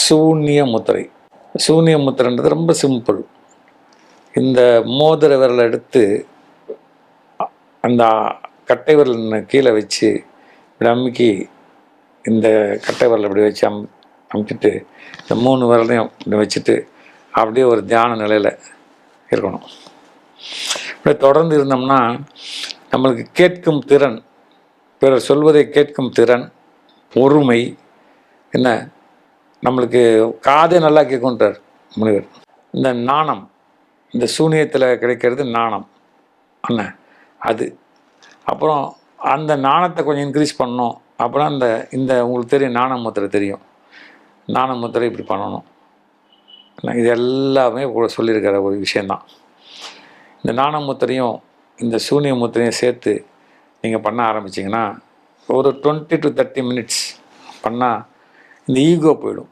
சூன்ய முத்திரை. சூன்ய முத்திரைன்றது ரொம்ப சிம்பிள். இந்த மோதிர விரலை எடுத்து அந்த கட்டை விரல் கீழே வச்சு இப்படி அமுக்கி இந்த கட்டை விரலை இப்படி வச்சு அமுக்கிட்டு இந்த 3 விரலையும் இப்படி வச்சுட்டு அப்படியே ஒரு தியான நிலையில் இருக்கணும். இப்படி தொடர்ந்து இருந்தோம்னா நம்மளுக்கு கேட்கும் திறன், பிறர் சொல்வதை கேட்கும் திறன், பொறுமை, என்ன நம்மளுக்கு காதே நல்லா கேட்குன்றார் முனிவர். இந்த நாணம், இந்த சூனியத்தில் கிடைக்கிறது நாணம் அண்ணன் அது. அப்புறம் அந்த நாணத்தை கொஞ்சம் இன்க்ரீஸ் பண்ணணும். அப்புறம் இந்த உங்களுக்கு தெரியும் நாண முத்திரை தெரியும். நாண முத்திரை இப்படி பண்ணணும். இது எல்லாமே சொல்லியிருக்கிற ஒரு விஷயந்தான். இந்த நாண முத்திரையும் இந்த சூனிய முத்திரையும் சேர்த்து நீங்கள் பண்ண ஆரம்பிச்சிங்கன்னா ஒரு 20 to 30 minutes பண்ணால் இந்த ஈகோ போயிடும்.